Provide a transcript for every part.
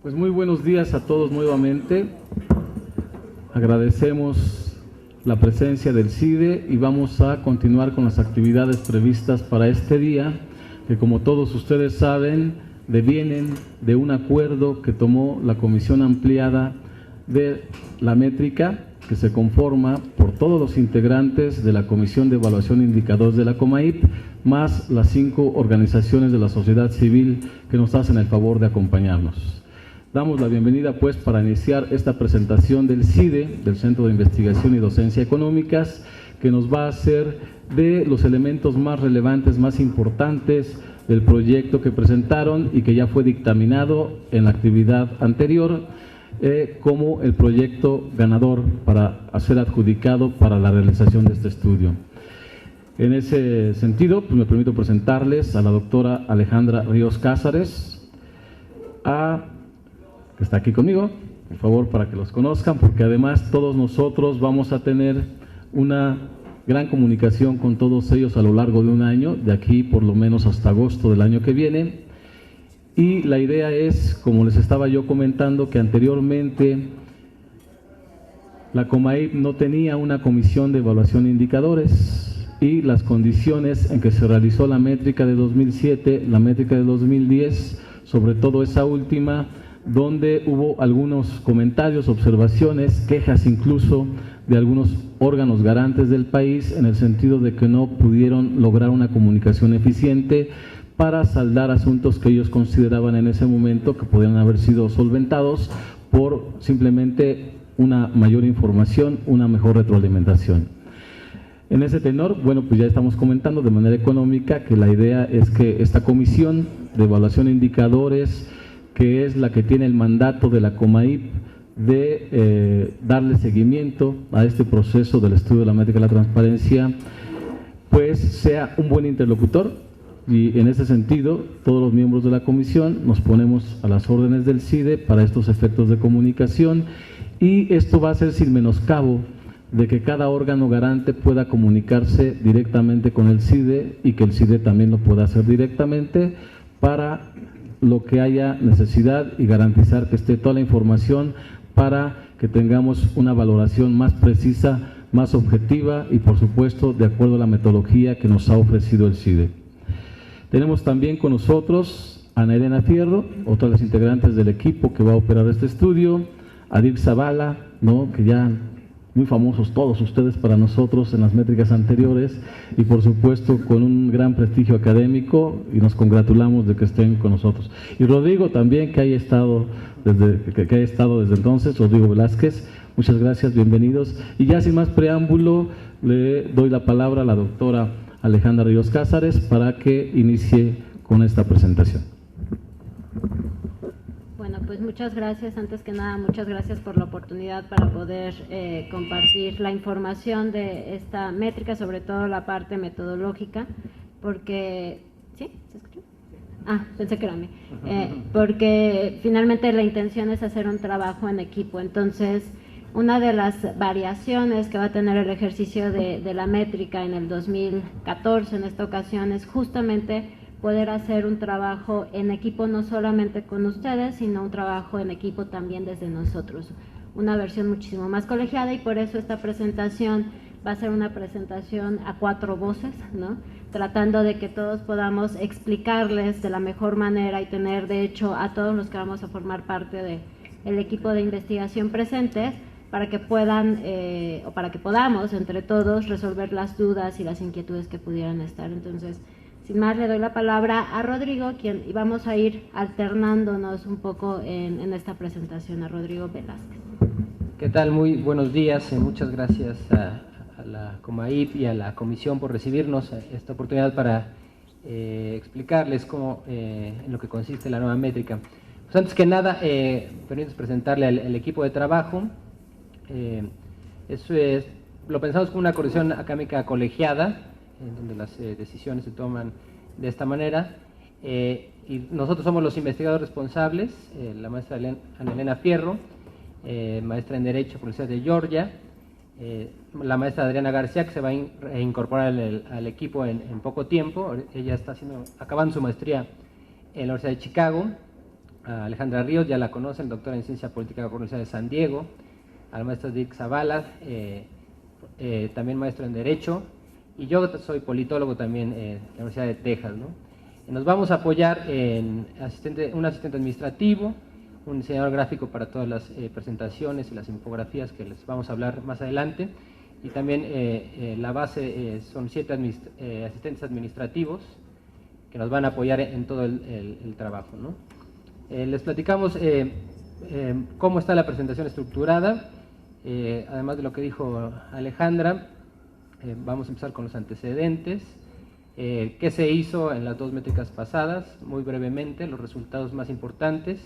Pues muy buenos días a todos nuevamente. Agradecemos la presencia del CIDE y vamos a continuar con las actividades previstas para este día, que como todos ustedes saben, devienen de un acuerdo que tomó la Comisión Ampliada de la Métrica, que se conforma por todos los integrantes de la Comisión de Evaluación de Indicadores de la COMAIP, más las 5 organizaciones de la sociedad civil que nos hacen el favor de acompañarnos. Damos la bienvenida pues para iniciar esta presentación del CIDE, del Centro de Investigación y Docencia Económicas, que nos va a hacer de los elementos más relevantes, más importantes del proyecto que presentaron y que ya fue dictaminado en la actividad anterior, como el proyecto ganador para ser adjudicado para la realización de este estudio. En ese sentido, pues me permito presentarles a la doctora Alejandra Ríos Cázares, que está aquí conmigo, por favor, para que los conozcan, porque además todos nosotros vamos a tener una gran comunicación con todos ellos a lo largo de un año, de aquí por lo menos hasta agosto del año que viene. Y la idea es, como les estaba yo comentando, que anteriormente la COMAIP no tenía una comisión de evaluación de indicadores y las condiciones en que se realizó la métrica de 2007, la métrica de 2010, sobre todo esa última, donde hubo algunos comentarios, observaciones, quejas incluso de algunos órganos garantes del país en el sentido de que no pudieron lograr una comunicación eficiente para saldar asuntos que ellos consideraban en ese momento que podían haber sido solventados por simplemente una mayor información, una mejor retroalimentación. En ese tenor, bueno, pues ya estamos comentando de manera económica que la idea es que esta comisión de evaluación de indicadores, que es la que tiene el mandato de la COMAIP de darle seguimiento a este proceso del estudio de la métrica de la transparencia, pues sea un buen interlocutor. Y en ese sentido, todos los miembros de la comisión nos ponemos a las órdenes del CIDE para estos efectos de comunicación, y esto va a ser sin menoscabo de que cada órgano garante pueda comunicarse directamente con el CIDE y que el CIDE también lo pueda hacer directamente para lo que haya necesidad y garantizar que esté toda la información para que tengamos una valoración más precisa, más objetiva y por supuesto de acuerdo a la metodología que nos ha ofrecido el CIDE. Tenemos también con nosotros a Ana Elena Fierro, otra de las integrantes del equipo que va a operar este estudio, a Dirk Zavala, ¿no?, que ya muy famosos todos ustedes para nosotros en las métricas anteriores, y por supuesto con un gran prestigio académico, y nos congratulamos de que estén con nosotros. Y Rodrigo también, que haya estado desde entonces, Rodrigo Velázquez, muchas gracias, bienvenidos. Y ya sin más preámbulo, le doy la palabra a la doctora Alejandra Ríos Cázares para que inicie con esta presentación. Bueno, pues muchas gracias. Antes que nada, muchas gracias por la oportunidad para poder compartir la información de esta métrica, sobre todo la parte metodológica, porque... ¿Sí? ¿Se escuchó? Ah, pensé que era a mí. Porque finalmente la intención es hacer un trabajo en equipo. Entonces, una de las variaciones que va a tener el ejercicio de la métrica en el 2014, en esta ocasión, es justamente poder hacer un trabajo en equipo no solamente con ustedes, sino un trabajo en equipo también desde nosotros. Una versión muchísimo más colegiada, y por eso esta presentación va a ser una presentación a 4 voces, ¿no?, tratando de que todos podamos explicarles de la mejor manera y tener de hecho a todos los que vamos a formar parte del equipo de investigación presentes, para que puedan o para que podamos entre todos resolver las dudas y las inquietudes que pudieran estar. Entonces, sin más, le doy la palabra a Rodrigo, y vamos a ir alternándonos un poco en esta presentación. A Rodrigo Velázquez. ¿Qué tal? Muy buenos días. Muchas gracias a la COMAIP y a la comisión por recibirnos esta oportunidad para explicarles cómo, en lo que consiste la nueva métrica. Pues antes que nada, permítanme presentarle al equipo de trabajo. Eso es, lo pensamos como una coordinación académica colegiada, en donde las decisiones se toman de esta manera, y nosotros somos los investigadores responsables, la maestra Ana Elena Fierro, maestra en Derecho por la Universidad de Georgia, la maestra Adriana García, que se va a incorporar al equipo en poco tiempo. Ella está acabando su maestría en la Universidad de Chicago, a Alejandra Ríos, ya la conocen, doctora en Ciencia Política por la Universidad de San Diego, al maestro Dirk Zavala, también maestro en Derecho, y yo soy politólogo también en la Universidad de Texas, ¿no? Nos vamos a apoyar en un asistente administrativo, un diseñador gráfico para todas las presentaciones y las infografías que les vamos a hablar más adelante, y también la base son 7 asistentes administrativos que nos van a apoyar en todo el trabajo, ¿no? Les platicamos cómo está la presentación estructurada, además de lo que dijo Alejandra. Vamos a empezar con los antecedentes, qué se hizo en las 2 métricas pasadas, muy brevemente, los resultados más importantes,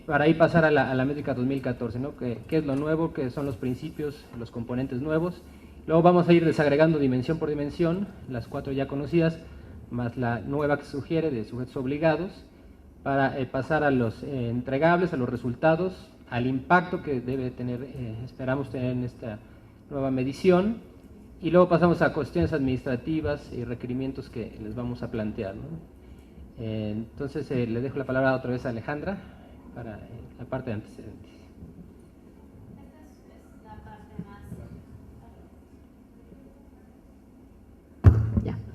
para ahí pasar a la métrica 2014, ¿no? ¿Qué es lo nuevo? ¿Qué son los principios, los componentes nuevos? Luego vamos a ir desagregando dimensión por dimensión, las 4 ya conocidas, más la nueva que se sugiere de sujetos obligados, para pasar a los entregables, a los resultados, al impacto que debe tener, esperamos tener en esta nueva medición, y luego pasamos a cuestiones administrativas y requerimientos que les vamos a plantear, ¿no? Entonces le dejo la palabra otra vez a Alejandra para la parte de antecedentes.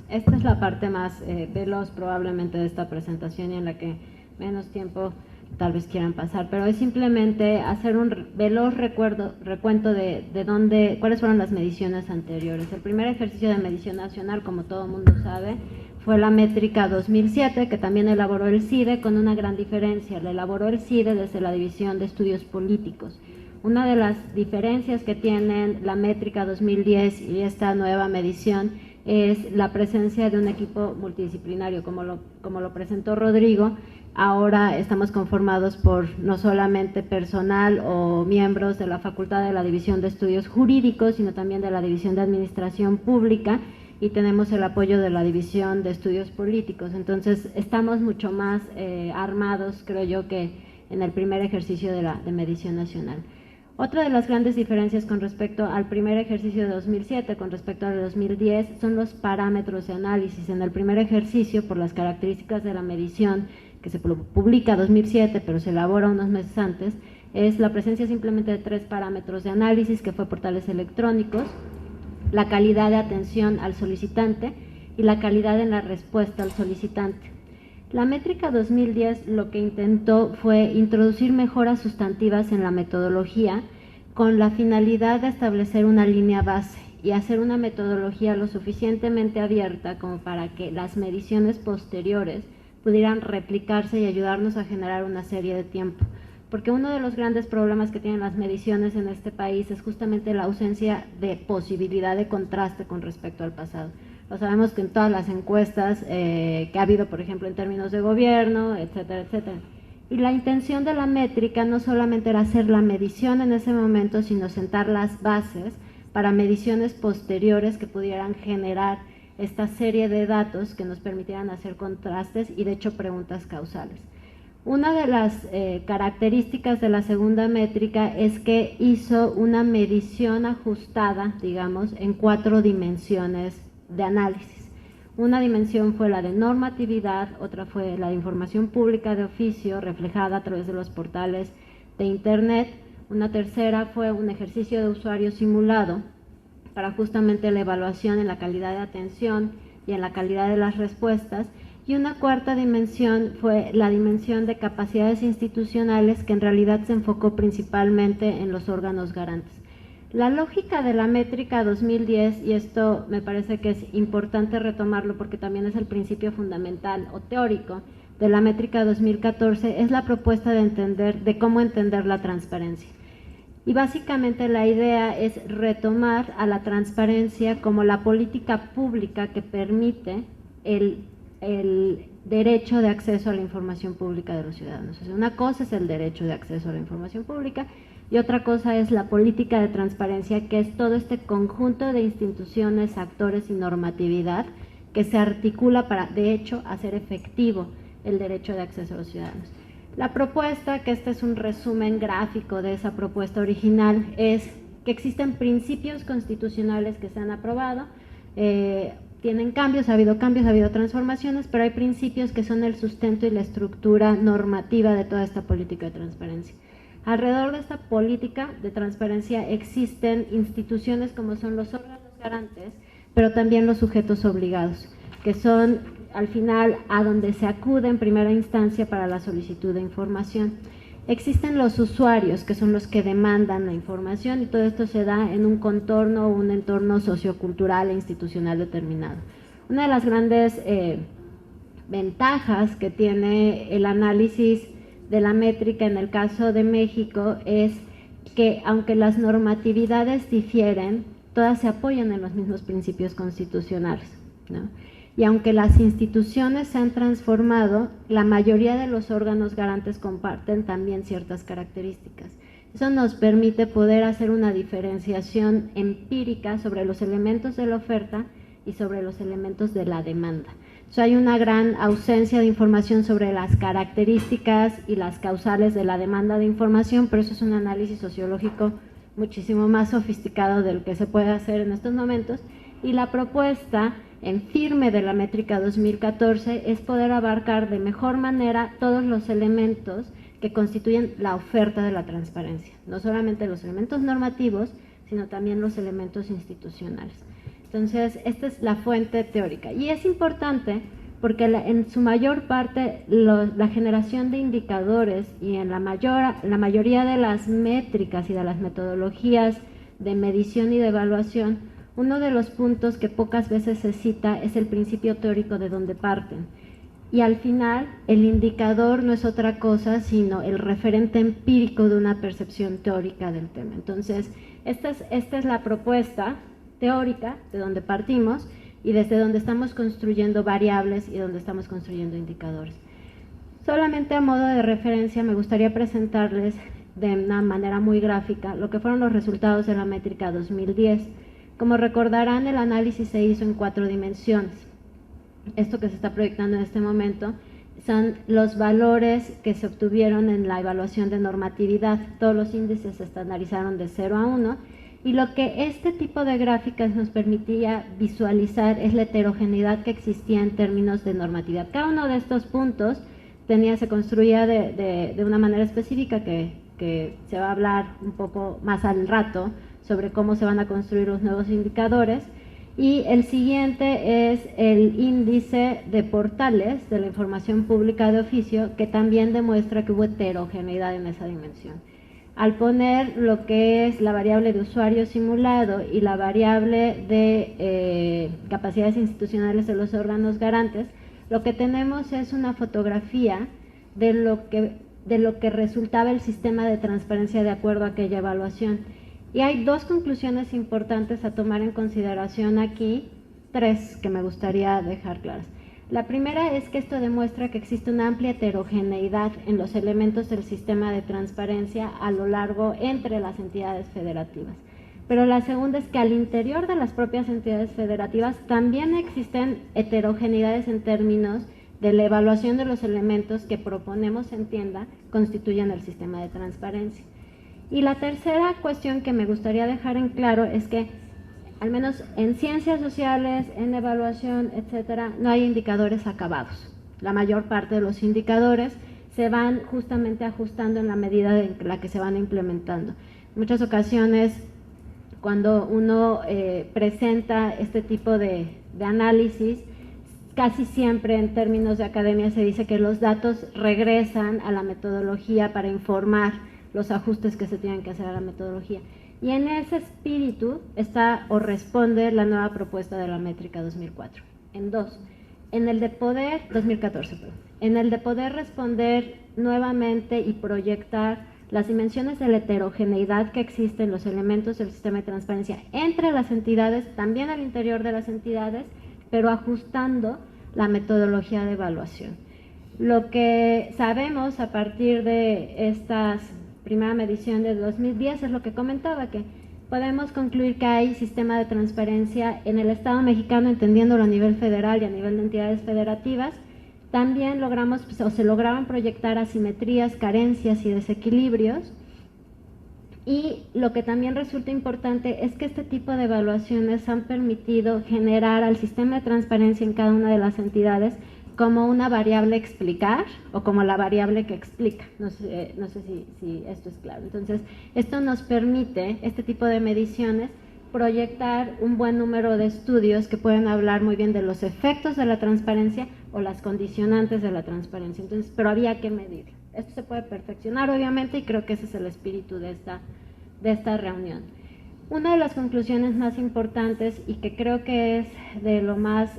Esta es la parte más veloz probablemente de esta presentación y en la que menos tiempo tal vez quieran pasar, pero es simplemente hacer un veloz recuento de cuáles fueron las mediciones anteriores. El primer ejercicio de medición nacional, como todo el mundo sabe, fue la métrica 2007, que también elaboró el CIDE, con una gran diferencia. La elaboró el CIDE desde la División de Estudios Políticos. Una de las diferencias que tienen la métrica 2010 y esta nueva medición es la presencia de un equipo multidisciplinario, como lo presentó Rodrigo. Ahora estamos conformados por no solamente personal o miembros de la Facultad de la División de Estudios Jurídicos, sino también de la División de Administración Pública, y tenemos el apoyo de la División de Estudios Políticos. Entonces estamos mucho más armados, creo yo, que en el primer ejercicio de medición nacional. Otra de las grandes diferencias con respecto al primer ejercicio de 2007 con respecto al de 2010 son los parámetros de análisis. En el primer ejercicio, por las características de la medición, que se publica 2007 pero se elabora unos meses antes, es la presencia simplemente de 3 parámetros de análisis, que fue portales electrónicos, la calidad de atención al solicitante y la calidad en la respuesta al solicitante. La métrica 2010 lo que intentó fue introducir mejoras sustantivas en la metodología con la finalidad de establecer una línea base y hacer una metodología lo suficientemente abierta como para que las mediciones posteriores pudieran replicarse y ayudarnos a generar una serie de tiempo. Porque uno de los grandes problemas que tienen las mediciones en este país es justamente la ausencia de posibilidad de contraste con respecto al pasado. Lo sabemos que en todas las encuestas que ha habido, por ejemplo, en términos de gobierno, etcétera, etcétera. Y la intención de la métrica no solamente era hacer la medición en ese momento, sino sentar las bases para mediciones posteriores que pudieran generar esta serie de datos que nos permitieran hacer contrastes y, de hecho, preguntas causales. Una de las características de la segunda métrica es que hizo una medición ajustada, digamos, en 4 dimensiones de análisis. Una dimensión fue la de normatividad, otra fue la de información pública de oficio reflejada a través de los portales de internet, una tercera fue un ejercicio de usuario simulado para justamente la evaluación en la calidad de atención y en la calidad de las respuestas, y una cuarta dimensión fue la dimensión de capacidades institucionales, que en realidad se enfocó principalmente en los órganos garantes. La lógica de la métrica 2010, y esto me parece que es importante retomarlo porque también es el principio fundamental o teórico de la métrica 2014, es la propuesta de cómo entender la transparencia. Y básicamente la idea es retomar a la transparencia como la política pública que permite el derecho de acceso a la información pública de los ciudadanos. O sea, una cosa es el derecho de acceso a la información pública y otra cosa es la política de transparencia, que es todo este conjunto de instituciones, actores y normatividad que se articula para, de hecho, hacer efectivo el derecho de acceso a los ciudadanos. La propuesta, que este es un resumen gráfico de esa propuesta original, es que existen principios constitucionales que se han aprobado, tienen cambios, ha habido transformaciones, pero hay principios que son el sustento y la estructura normativa de toda esta política de transparencia. Alrededor de esta política de transparencia existen instituciones como son los órganos garantes, pero también los sujetos obligados, que son al final a donde se acude en primera instancia para la solicitud de información. Existen los usuarios, que son los que demandan la información, y todo esto se da en un contorno o un entorno sociocultural e institucional determinado. Una de las grandes ventajas que tiene el análisis de la métrica en el caso de México es que, aunque las normatividades difieren, todas se apoyan en los mismos principios constitucionales, ¿no? Y aunque las instituciones se han transformado, la mayoría de los órganos garantes comparten también ciertas características. Eso nos permite poder hacer una diferenciación empírica sobre los elementos de la oferta y sobre los elementos de la demanda. Hay una gran ausencia de información sobre las características y las causales de la demanda de información, pero eso es un análisis sociológico muchísimo más sofisticado del que se puede hacer en estos momentos, y la propuesta en firme de la métrica 2014 es poder abarcar de mejor manera todos los elementos que constituyen la oferta de la transparencia, no solamente los elementos normativos, sino también los elementos institucionales. Entonces, esta es la fuente teórica, y es importante porque en su mayor parte la generación de indicadores y en la mayoría de las métricas y de las metodologías de medición y de evaluación, uno de los puntos que pocas veces se cita es el principio teórico de donde parten. Y al final, el indicador no es otra cosa sino el referente empírico de una percepción teórica del tema. Entonces, esta es la propuesta teórica de donde partimos y desde donde estamos construyendo variables y donde estamos construyendo indicadores. Solamente a modo de referencia me gustaría presentarles de una manera muy gráfica lo que fueron los resultados de la métrica 2010. Como recordarán, el análisis se hizo en 4 dimensiones. Esto que se está proyectando en este momento son los valores que se obtuvieron en la evaluación de normatividad. Todos los índices se estandarizaron de 0 a 1, y lo que este tipo de gráficas nos permitía visualizar es la heterogeneidad que existía en términos de normatividad. Cada uno de estos puntos se construía de una manera específica que se va a hablar un poco más al rato sobre cómo se van a construir los nuevos indicadores. Y el siguiente es el índice de portales de la información pública de oficio, que también demuestra que hubo heterogeneidad en esa dimensión. Al poner lo que es la variable de usuario simulado y la variable de capacidades institucionales de los órganos garantes, lo que tenemos es una fotografía de lo que resultaba el sistema de transparencia de acuerdo a aquella evaluación. Y hay 2 conclusiones importantes a tomar en consideración aquí, 3 que me gustaría dejar claras. La primera es que esto demuestra que existe una amplia heterogeneidad en los elementos del sistema de transparencia a lo largo entre las entidades federativas. Pero la segunda es que al interior de las propias entidades federativas también existen heterogeneidades en términos de la evaluación de los elementos que proponemos se entienda constituyen el sistema de transparencia. Y la tercera cuestión que me gustaría dejar en claro es que, al menos en ciencias sociales, en evaluación, etcétera, no hay indicadores acabados. La mayor parte de los indicadores se van justamente ajustando en la medida en la que se van implementando. En muchas ocasiones, cuando uno presenta este tipo de análisis, casi siempre en términos de academia se dice que los datos regresan a la metodología para informar los ajustes que se tienen que hacer a la metodología. Y en ese espíritu está o responde la nueva propuesta de la métrica 2004. En el de poder, 2014, perdón. En el de poder responder nuevamente y proyectar las dimensiones de la heterogeneidad que existe en los elementos del sistema de transparencia entre las entidades, también al interior de las entidades, pero ajustando la metodología de evaluación. Lo que sabemos a partir de estas primera medición de 2010 es lo que comentaba, que podemos concluir que hay sistema de transparencia en el Estado mexicano, entendiéndolo a nivel federal y a nivel de entidades federativas. También se lograban proyectar asimetrías, carencias y desequilibrios, Y lo que también resulta importante es que este tipo de evaluaciones han permitido generar al sistema de transparencia en cada una de las entidades como una variable explicar o como la variable que explica. No sé si esto es claro. Entonces, esto nos permite, este tipo de mediciones, proyectar un buen número de estudios que pueden hablar muy bien de los efectos de la transparencia o las condicionantes de la transparencia. Entonces, pero había que medir. Esto se puede perfeccionar, obviamente, y creo que ese es el espíritu de esta reunión. Una de las conclusiones más importantes y que creo que es de lo más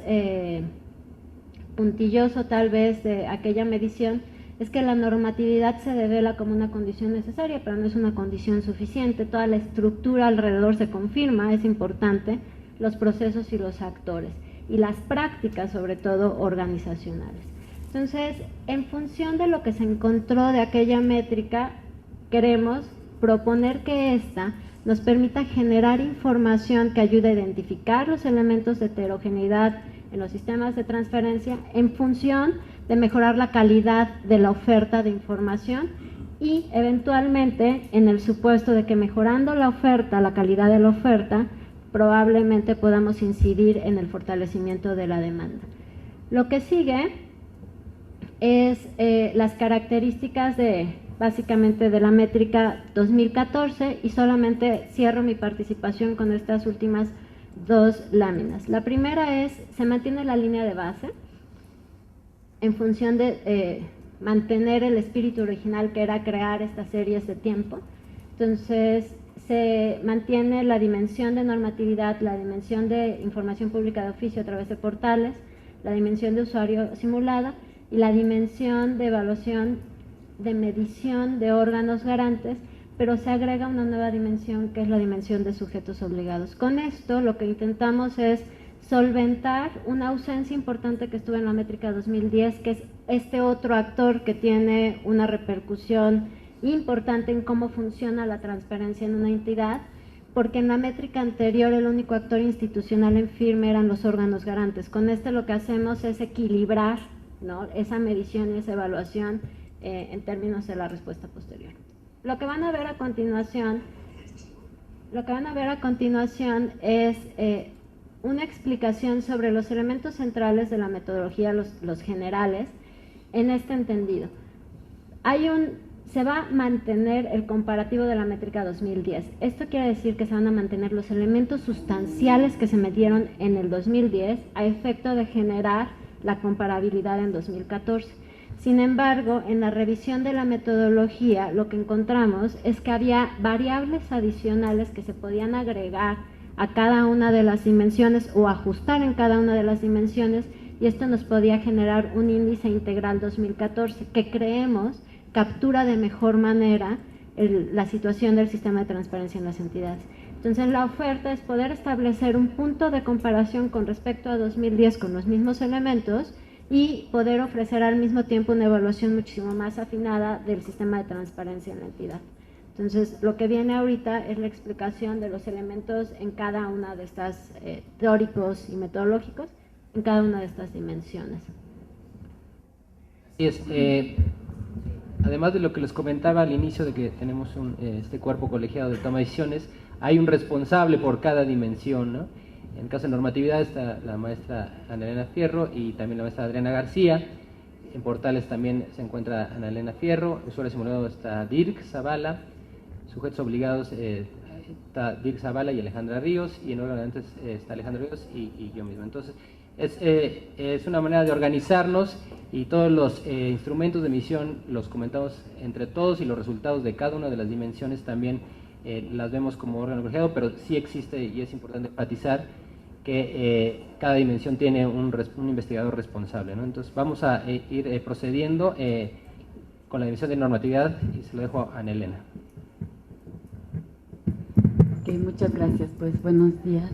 puntilloso tal vez de aquella medición es que la normatividad se devela como una condición necesaria, pero no es una condición suficiente. Toda la estructura alrededor se confirma, es importante, los procesos y los actores, y las prácticas sobre todo organizacionales. Entonces, en función de lo que se encontró de aquella métrica, queremos proponer que ésta nos permita generar información que ayude a identificar los elementos de heterogeneidad en los sistemas de transferencia en función de mejorar la calidad de la oferta de información y eventualmente en el supuesto de que mejorando la oferta, la calidad de la oferta, probablemente podamos incidir en el fortalecimiento de la demanda. Lo que sigue es las características básicamente de la métrica 2014 y solamente cierro mi participación con estas últimas dos láminas. La primera es, se mantiene la línea de base en función de mantener el espíritu original que era crear estas series de tiempo. Entonces se mantiene la dimensión de normatividad, la dimensión de información pública de oficio a través de portales, la dimensión de usuario simulada y la dimensión de evaluación de medición de órganos garantes, pero se agrega una nueva dimensión que es la dimensión de sujetos obligados. Con esto lo que intentamos es solventar una ausencia importante que estuvo en la métrica 2010, que es este otro actor que tiene una repercusión importante en cómo funciona la transparencia en una entidad, porque en la métrica anterior el único actor institucional en firme eran los órganos garantes. Con este lo que hacemos es equilibrar, ¿no?, esa medición y esa evaluación en términos de la respuesta posterior. Lo que van a ver a continuación es una explicación sobre los elementos centrales de la metodología, los generales, en este entendido. Se va a mantener el comparativo de la métrica 2010. Esto quiere decir que se van a mantener los elementos sustanciales que se metieron en el 2010 a efecto de generar la comparabilidad en 2014. Sin embargo, en la revisión de la metodología, lo que encontramos es que había variables adicionales que se podían agregar a cada una de las dimensiones o ajustar en cada una de las dimensiones, y esto nos podía generar un índice integral 2014 que creemos captura de mejor manera la situación del sistema de transparencia en las entidades. Entonces, la oferta es poder establecer un punto de comparación con respecto a 2010 con los mismos elementos y poder ofrecer al mismo tiempo una evaluación muchísimo más afinada del sistema de transparencia en la entidad. Entonces, lo que viene ahorita es la explicación de los elementos en cada una de estas teóricos y metodológicos, en cada una de estas dimensiones. Así es. Además de lo que les comentaba al inicio de que tenemos este cuerpo colegiado de toma de decisiones, hay un responsable por cada dimensión, ¿no? En el caso de normatividad está la maestra Ana Elena Fierro y también la maestra Adriana García. En portales también se encuentra Ana Elena Fierro. Usuario simulado está Dirk Zavala. Sujetos obligados está Dirk Zavala y Alejandra Ríos. Y en órgano antes está Alejandra Ríos y yo mismo. Entonces, es una manera de organizarnos y todos los instrumentos de medición los comentamos entre todos y los resultados de cada una de las dimensiones también las vemos como órgano colegiado, pero sí existe y es importante enfatizar que cada dimensión tiene un investigador responsable, ¿no? Entonces vamos a ir procediendo con la dimensión de normatividad y se lo dejo a Ana Elena. Ok, muchas gracias. Pues buenos días.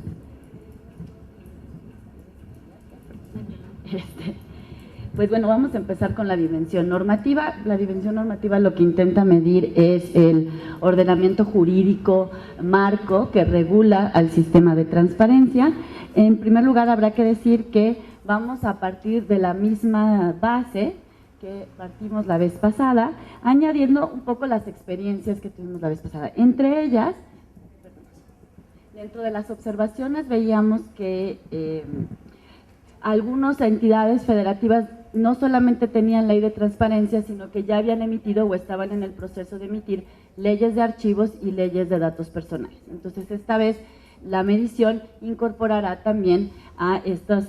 Pues bueno, vamos a empezar con la dimensión normativa. La dimensión normativa lo que intenta medir es el ordenamiento jurídico marco que regula al sistema de transparencia. En primer lugar, habrá que decir que vamos a partir de la misma base que partimos la vez pasada, añadiendo un poco las experiencias que tuvimos la vez pasada. Entre ellas, dentro de las observaciones veíamos que algunas entidades federativas no solamente tenían ley de transparencia, sino que ya habían emitido o estaban en el proceso de emitir leyes de archivos y leyes de datos personales. Entonces, esta vez la medición incorporará también a estos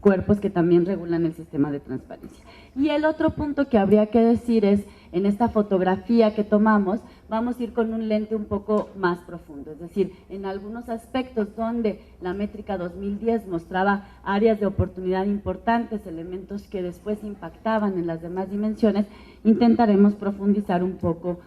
cuerpos que también regulan el sistema de transparencia. Y el otro punto que habría que decir es, en esta fotografía que tomamos, vamos a ir con un lente un poco más profundo, es decir, en algunos aspectos donde la métrica 2010 mostraba áreas de oportunidad importantes, elementos que después impactaban en las demás dimensiones, intentaremos profundizar un poco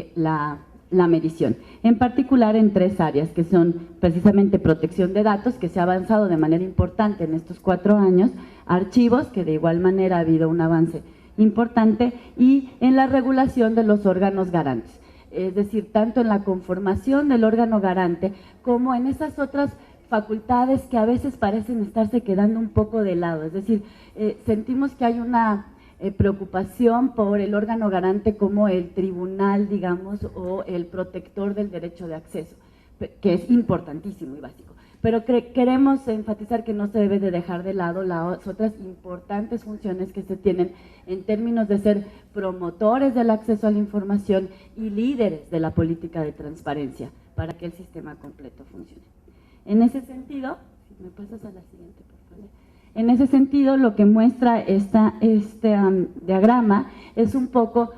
la medición, en particular en 3 áreas, que son precisamente protección de datos, que se ha avanzado de manera importante en estos 4 años, archivos, que de igual manera ha habido un avance importante, y en la regulación de los órganos garantes, es decir, tanto en la conformación del órgano garante como en esas otras facultades que a veces parecen estarse quedando un poco de lado, es decir, sentimos que hay una preocupación por el órgano garante como el tribunal, digamos, o el protector del derecho de acceso, que es importantísimo y básico. Pero queremos enfatizar que no se debe de dejar de lado las otras importantes funciones que se tienen en términos de ser promotores del acceso a la información y líderes de la política de transparencia para que el sistema completo funcione. En ese sentido, si me pasas a la siguiente, por favor. En ese sentido, lo que muestra este diagrama es un poco,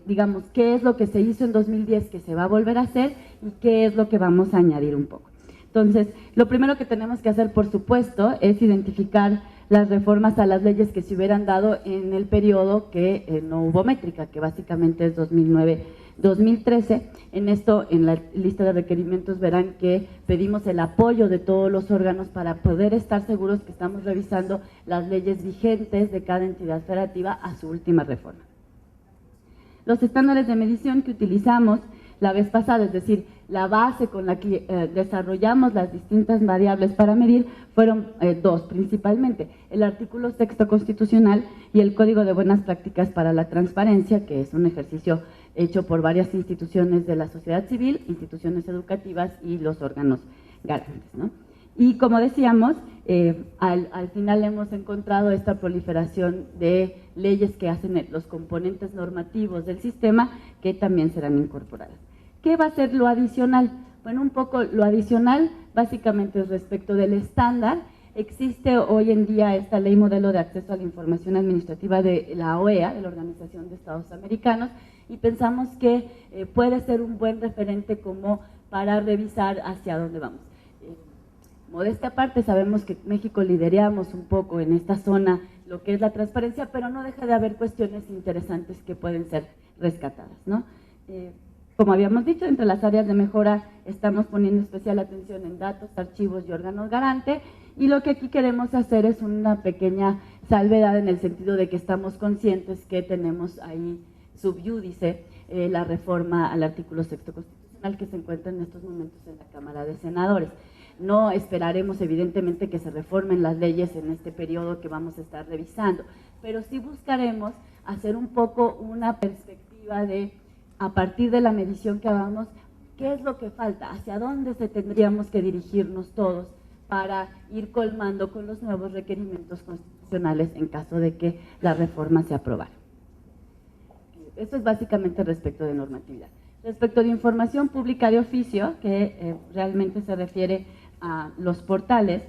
digamos, qué es lo que se hizo en 2010 que se va a volver a hacer y qué es lo que vamos a añadir un poco. Entonces, lo primero que tenemos que hacer, por supuesto, es identificar las reformas a las leyes que se hubieran dado en el periodo que no hubo métrica, que básicamente es 2009-2013. En esto, en la lista de requerimientos verán que pedimos el apoyo de todos los órganos para poder estar seguros que estamos revisando las leyes vigentes de cada entidad federativa a su última reforma. Los estándares de medición que utilizamos la vez pasada, es decir, la base con la que desarrollamos las distintas variables para medir, fueron 2 principalmente: el artículo 6º constitucional y el Código de Buenas Prácticas para la Transparencia, que es un ejercicio hecho por varias instituciones de la sociedad civil, instituciones educativas y los órganos garantes, ¿no? Y como decíamos, al final hemos encontrado esta proliferación de leyes que hacen los componentes normativos del sistema que también serán incorporadas. ¿Qué va a ser lo adicional? Bueno, un poco lo adicional básicamente es respecto del estándar. Existe hoy en día esta ley modelo de acceso a la información administrativa de la OEA, de la Organización de Estados Americanos, y pensamos que puede ser un buen referente como para revisar hacia dónde vamos. Modestia aparte, sabemos que México lideramos un poco en esta zona lo que es la transparencia, pero no deja de haber cuestiones interesantes que pueden ser rescatadas, ¿no? Como habíamos dicho, entre las áreas de mejora estamos poniendo especial atención en datos, archivos y órganos garante, y lo que aquí queremos hacer es una pequeña salvedad en el sentido de que estamos conscientes que tenemos ahí sub iudice la reforma al artículo 6º constitucional que se encuentra en estos momentos en la Cámara de Senadores. No esperaremos evidentemente que se reformen las leyes en este periodo que vamos a estar revisando, pero sí buscaremos hacer un poco una perspectiva de, a partir de la medición que hagamos, qué es lo que falta, hacia dónde se tendríamos que dirigirnos todos para ir colmando con los nuevos requerimientos constitucionales en caso de que la reforma se aprobara. Eso es básicamente respecto de normatividad. Respecto de información pública de oficio, que realmente se refiere a los portales,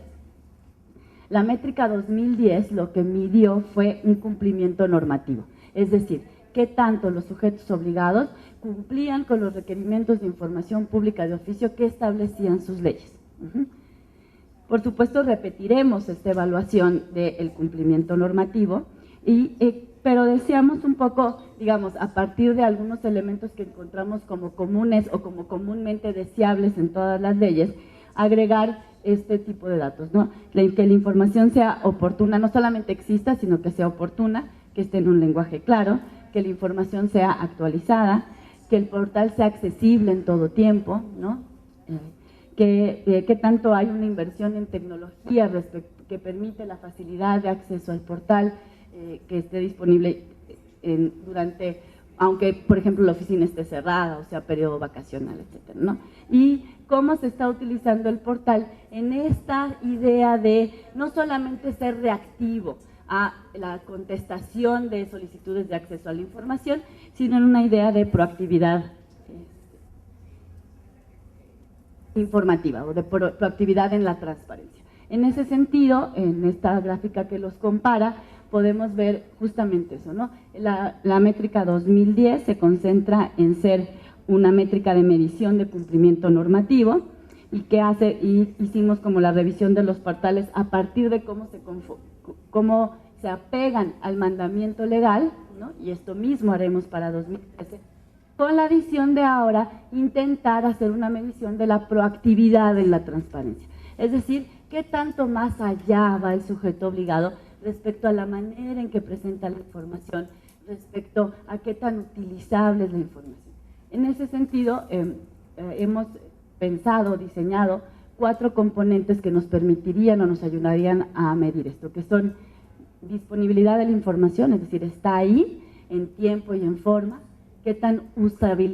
la métrica 2010 lo que midió fue un cumplimiento normativo, es decir, qué tanto los sujetos obligados cumplían con los requerimientos de información pública de oficio que establecían sus leyes. Por supuesto, repetiremos esta evaluación del cumplimiento normativo, pero deseamos un poco, digamos, a partir de algunos elementos que encontramos como comunes o como comúnmente deseables en todas las leyes, agregar este tipo de datos, ¿no? Que la información sea oportuna, no solamente exista, sino que sea oportuna, que esté en un lenguaje claro, que la información sea actualizada, que el portal sea accesible en todo tiempo, ¿no? Que tanto hay una inversión en tecnología que permite la facilidad de acceso al portal, que esté disponible durante, aunque por ejemplo la oficina esté cerrada, o sea, periodo vacacional, etcétera, ¿no? Y cómo se está utilizando el portal en esta idea de no solamente ser reactivo a la contestación de solicitudes de acceso a la información, sino en una idea de proactividad informativa o de proactividad en la transparencia. En ese sentido, en esta gráfica que los compara, podemos ver justamente eso, ¿no? La métrica 2010 se concentra en ser una métrica de medición de cumplimiento normativo y que hicimos como la revisión de los portales a partir de cómo se apegan al mandamiento legal, ¿no? Y esto mismo haremos para 2013, con la adición de ahora intentar hacer una medición de la proactividad en la transparencia. Es decir, qué tanto más allá va el sujeto obligado respecto a la manera en que presenta la información, respecto a qué tan utilizable es la información. En ese sentido, hemos pensado, diseñado 4 componentes que nos permitirían o nos ayudarían a medir esto, que son disponibilidad de la información, es decir, está ahí en tiempo y en forma, qué tan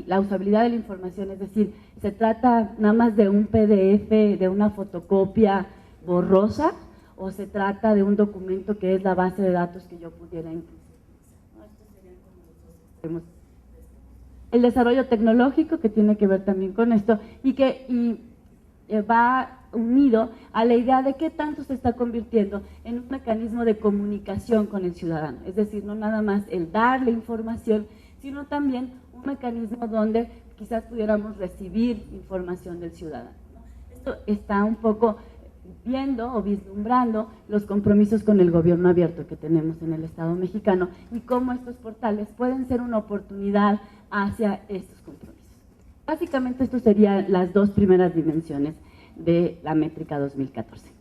la usabilidad de la información, es decir, se trata nada más de un PDF, de una fotocopia borrosa, o se trata de un documento que es la base de datos que yo pudiera incluir. El desarrollo tecnológico, que tiene que ver también con esto, y va unido a la idea de qué tanto se está convirtiendo en un mecanismo de comunicación con el ciudadano, es decir, no nada más el darle información, sino también un mecanismo donde quizás pudiéramos recibir información del ciudadano. Esto está un poco viendo o vislumbrando los compromisos con el gobierno abierto que tenemos en el Estado mexicano y cómo estos portales pueden ser una oportunidad hacia estos compromisos. Básicamente, estas serían las 2 primeras dimensiones de la métrica 2014.